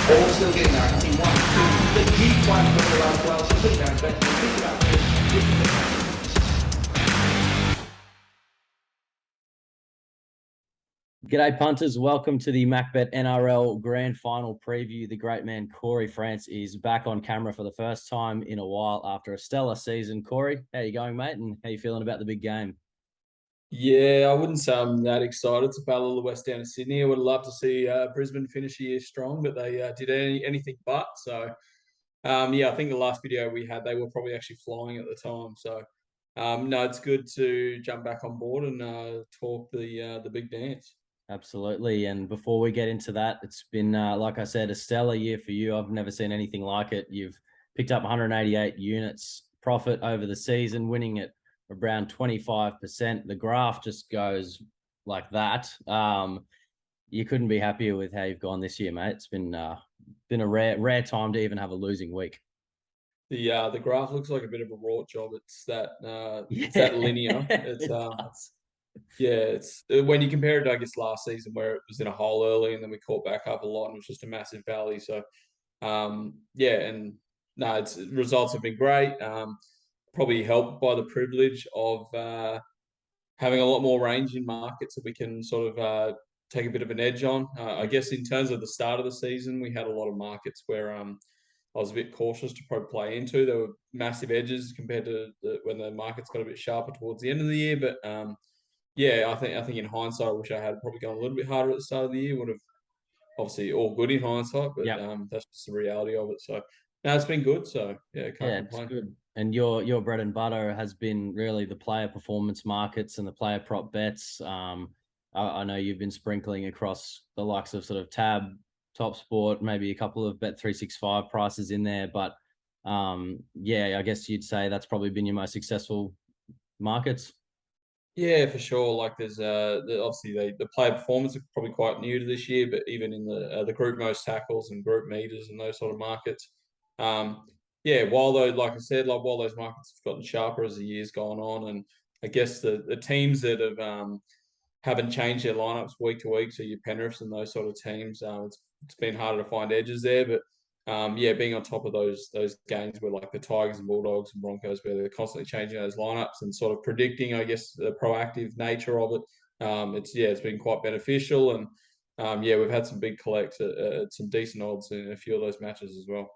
All still getting there. I can see 1, 2. The deep one from the last well. She's putting down better. Think about this. G'day punters, welcome to the MacBet NRL Grand Final preview. The great man Cory France is back on camera for the first time in a while after a stellar season. Cory, how you going, mate? And how you feeling about the big game? Yeah, I wouldn't say I'm that excited to battle the West down to Sydney. I would love to see Brisbane finish the year strong, but they did anything but. So, yeah, I think the last video we had, they were probably actually flying at the time. So, no, it's good to jump back on board and talk the big dance. Absolutely. And before we get into that, it's been, like I said, a stellar year for you. I've never seen anything like it. You've picked up 188 units profit over the season, winning it around 25%. The graph just goes like that. You couldn't be happier with how you've gone this year, mate. It's been a rare time to even have a losing week. The graph looks like a bit of a raw job. It's that it's Yeah, that linear. It's it does. Yeah, it's when you compare it to, I guess, last season where it was in a hole early and then we caught back up a lot and it was just a massive valley. So, yeah, and no, its results have been great. Probably helped by the privilege of having a lot more range in markets that we can sort of take a bit of an edge on. I guess in terms of the start of the season, we had a lot of markets where I was a bit cautious to probably play into. There were massive edges compared to when the markets got a bit sharper towards the end of the year, but yeah, I think in hindsight, I wish I had probably gone a little bit harder at the start of the year. Would have obviously all good in hindsight, but Yep. that's just the reality of it. So now it's been good. So yeah, can't Yeah, it's complain. good. And your bread and butter has been really the player performance markets and the player prop bets. I know you've been sprinkling across the likes of sort of Tab, Top Sport, maybe a couple of Bet365 prices in there, but yeah, I guess you'd say that's probably been your most successful markets. Yeah, for sure. Like there's obviously the player performance are probably quite new to this year, but even in the group most tackles and group meters and those sort of markets, yeah. While those, like I said, like while those markets have gotten sharper as the years gone on, and I guess the teams that have haven't changed their lineups week to week, so your Penriths and those sort of teams, it's been harder to find edges there, but. Yeah, being on top of those games where like the Tigers and Bulldogs and Broncos, where they're constantly changing those lineups and sort of predicting, I guess, the proactive nature of it. It's been quite beneficial, and yeah, we've had some big collects at some decent odds in a few of those matches as well.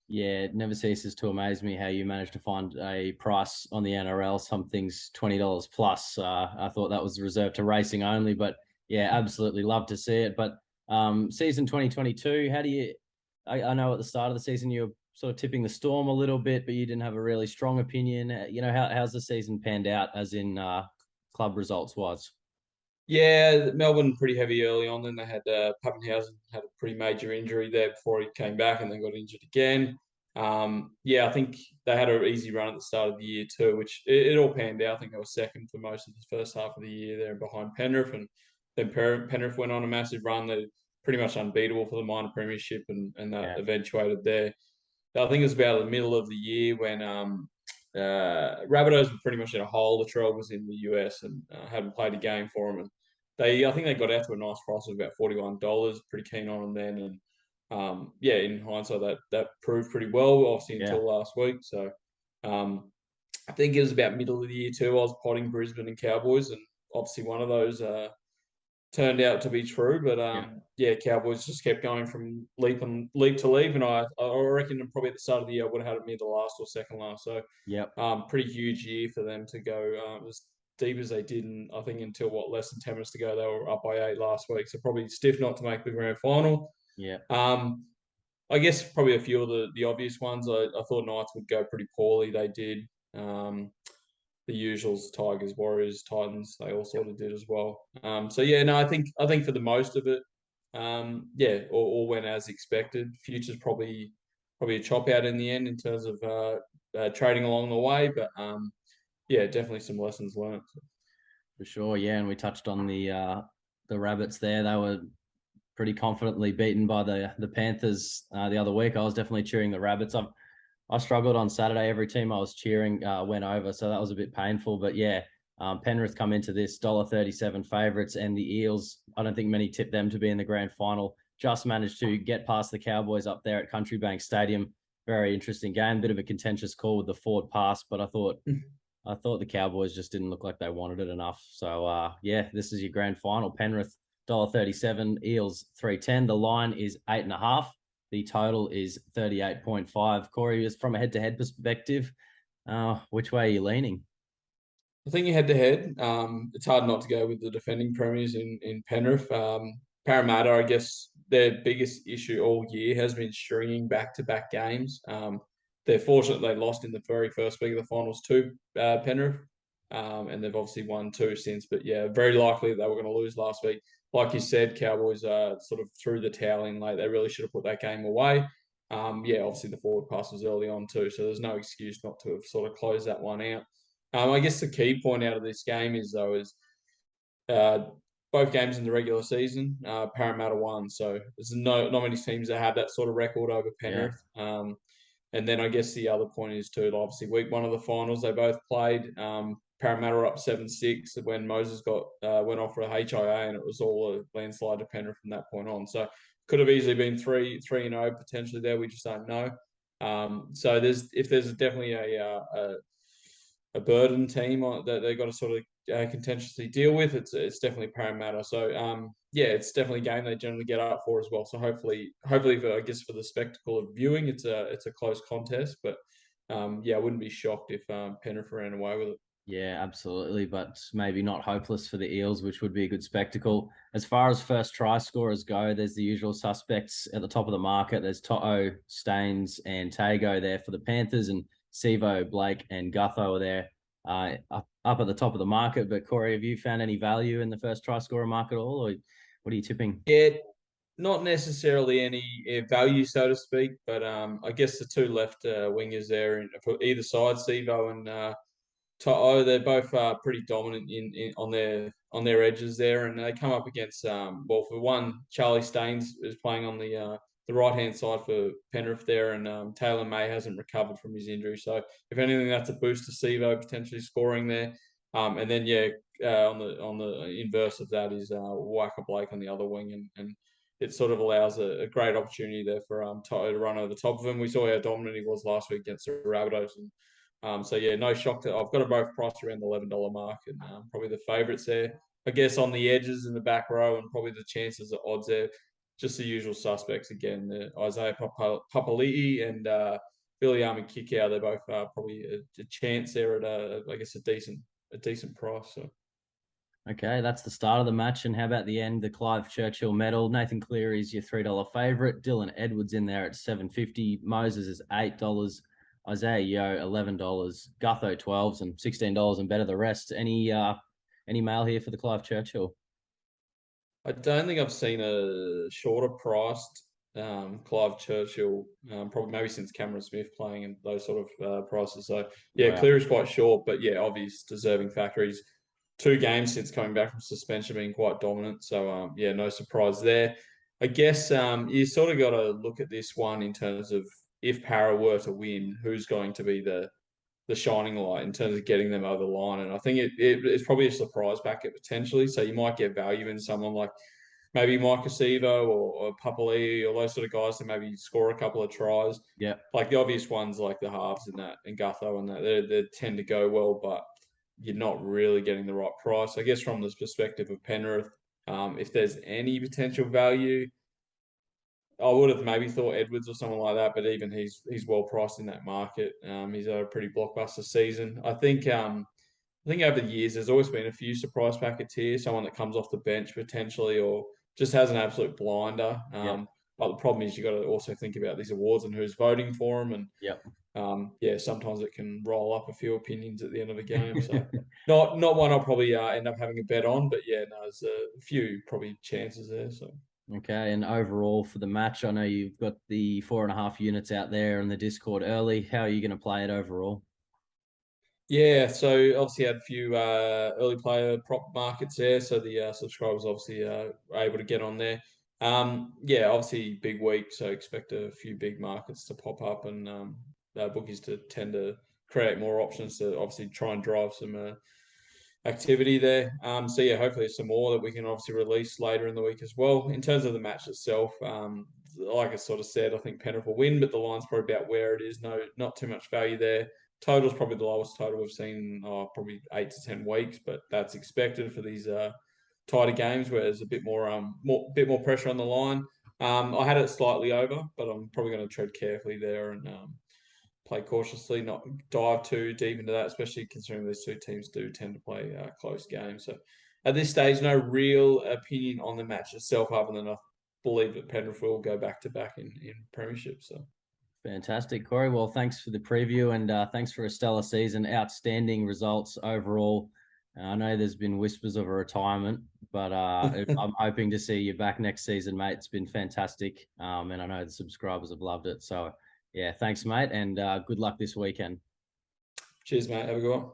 Yeah, it never ceases to amaze me how you managed to find a price on the NRL. Something's $20 plus. I thought that was reserved to racing only, but yeah, absolutely love to see it. But season 2022, how do you? I know at the start of the season you were sort of tipping the Storm a little bit, but you didn't have a really strong opinion. You know, how's the season panned out, as in club results wise? Yeah, Melbourne pretty heavy early on. Then they had Pappenhausen had a pretty major injury there before he came back, and then got injured again. Yeah, I think they had an easy run at the start of the year too, which it all panned out. I think they were second for most of the first half of the year there behind Penrith, and then Penrith went on a massive run. They're pretty much unbeatable for the minor premiership, and that Yeah, eventuated there. I think it was about the middle of the year when Rabbitohs were pretty much in a hole. The Latrell was in the US and hadn't played a game for them, and I think they got out to a nice price of about $41. Pretty keen on them then, and yeah, in hindsight, that proved pretty well, obviously yeah, until last week. So um, I think it was about middle of the year too. I was potting Brisbane and Cowboys, and obviously one of those turned out to be true. But yeah, yeah, Cowboys just kept going from leap to leap, and I reckon probably at the start of the year I would have had it near the last or second last. So yep. pretty huge year for them to go as deep as they did. And I think until less than 10 minutes to go, they were up by 8 last week. So probably stiff not to make the grand final. Yeah. Um, I guess probably a few of the obvious ones. I thought Knights would go pretty poorly. They did. The usuals, Tigers, Warriors, Titans, they all sort of did as well. So yeah, no, I think for the most of it, yeah, all went as expected. Futures probably a chop out in the end in terms of trading along the way, but yeah, definitely some lessons learned. For sure, yeah, and we touched on the Rabbits there. They were pretty confidently beaten by the Panthers the other week. I was definitely cheering the Rabbits. I struggled on Saturday. Every team I was cheering went over, so that was a bit painful. But yeah, Penrith come into this $1.37 favourites, and the Eels. I don't think many tipped them to be in the grand final. just managed to get past the Cowboys up there at Country Bank Stadium. Very interesting game, bit of a contentious call with the forward pass, but I thought the Cowboys just didn't look like they wanted it enough. So yeah, this is your grand final. Penrith $1.37, Eels 3.10. The line is 8.5. The total is 38.5. Corey, is from a head-to-head perspective, which way are you leaning? I think head to head, it's hard not to go with the defending premiers in Penrith. Parramatta, I guess their biggest issue all year has been stringing back-to-back games. They're fortunate they lost in the very first week of the finals to Penrith, and they've obviously won 2 since. But yeah, very likely they were going to lose last week. Like you said, Cowboys sort of threw the towel in late. They really should have put that game away. Yeah, obviously the forward pass was early on too, so there's no excuse not to have sort of closed that one out. I guess the key point out of this game is uh, both games in the regular season, Parramatta won. So there's not many teams that have that sort of record over Penrith. Yeah. And then I guess the other point is too, obviously week 1 of the finals they both played. Parramatta were up 7-6 when Moses went off for a HIA, and it was all a landslide to Penrith from that point on. So could have easily been 3-0 potentially there. We just don't know. So if there's definitely a burden team that they've got to sort of contentiously deal with, it's definitely Parramatta. So yeah, it's definitely a game they generally get up for as well. So hopefully I guess for the spectacle of viewing, it's a close contest. But yeah, I wouldn't be shocked if Penrith ran away with it. Yeah, absolutely, but maybe not hopeless for the Eels, which would be a good spectacle. As far as first try scorers go, there's the usual suspects at the top of the market. There's To'o, Staines, and Tago there for the Panthers, and Sevo, Blake, and Gutho are there up at the top of the market. But Corey, have you found any value in the first try scorer market at all, or what are you tipping? Yeah, not necessarily any value, so to speak, but I guess the 2 left wingers there for either side, Sevo and To'o, they're both pretty dominant on their edges there, and they come up against well, for one, Charlie Staines is playing on the right hand side for Penrith there, and Taylor May hasn't recovered from his injury, so if anything, that's a boost to Sevo potentially scoring there. And then yeah, on the inverse of that is Wacker Blake on the other wing, and it sort of allows a great opportunity there for To'o to run over the top of him. We saw how dominant he was last week against the Rabbitohs, and so yeah, no shock that I've got them both priced around the $11 mark, and probably the favourites there. I guess on the edges in the back row, and probably the chances of odds there, just the usual suspects again. Isaiah Papali'i and Billy Army Kickow. They're both probably a chance there at I guess a decent price. So. Okay, that's the start of the match. And how about the end? The Clive Churchill medal. Nathan Cleary is your $3 favourite. Dylan Edwards in there at $7.50. Moses is $8. Isaiah Yeo $11. Gutho $12s and $16 and better the rest. Any mail here for the Clive Churchill? I don't think I've seen a shorter priced Clive Churchill, probably maybe since Cameron Smith playing and those sort of prices. So yeah, Wow. Cleary's quite short, but yeah, obvious deserving factor. He's 2 games since coming back from suspension, being quite dominant. So yeah, no surprise there. I guess you sort of got to look at this one in terms of if Para were to win, who's going to be the shining light in terms of getting them over the line. And I think it's probably a surprise packet potentially. So you might get value in someone like maybe Mike Acevo or Papali'i or those sort of guys to maybe score a couple of tries. Yeah. Like the obvious ones like the halves and Gutho and that, they tend to go well, but you're not really getting the right price. I guess from this perspective of Penrith, if there's any potential value, I would have maybe thought Edwards or someone like that, but even he's well priced in that market. He's had a pretty blockbuster season. I think over the years there's always been a few surprise packets here. Someone that comes off the bench potentially, or just has an absolute blinder. Yep. But the problem is you got to also think about these awards and who's voting for them, and Yep. yeah, sometimes it can roll up a few opinions at the end of the game. So not one I'll probably end up having a bet on, but yeah, no, there's a few probably chances there. So. Okay, and overall for the match, I know you've got the 4.5 units out there in the Discord early. How are you going to play it overall? Yeah, so obviously had a few early player prop markets there, so the subscribers obviously are able to get on there. Yeah, obviously big week, so expect a few big markets to pop up, and bookies to tend to create more options to obviously try and drive activity there. So yeah, hopefully some more that we can obviously release later in the week as well. In terms of the match itself, like I sort of said, I think Penrith will win, but the line's probably about where it is. No, not too much value there. Total's probably the lowest total we've seen, probably 8 to 10 weeks, but that's expected for these tighter games where there's a bit more pressure on the line. I had it slightly over, but I'm probably going to tread carefully there and play cautiously, not dive too deep into that, especially considering these two teams do tend to play close games. So at this stage, no real opinion on the match itself, other than I believe that Penrith will go back to back in premiership. So Fantastic, Corey. Well, thanks for the preview and thanks for a stellar season. Outstanding results overall. I know there's been whispers of a retirement, but I'm hoping to see you back next season, mate. It's been fantastic. And I know the subscribers have loved it. So, yeah, thanks, mate. And good luck this weekend. Cheers, mate. Have a good one.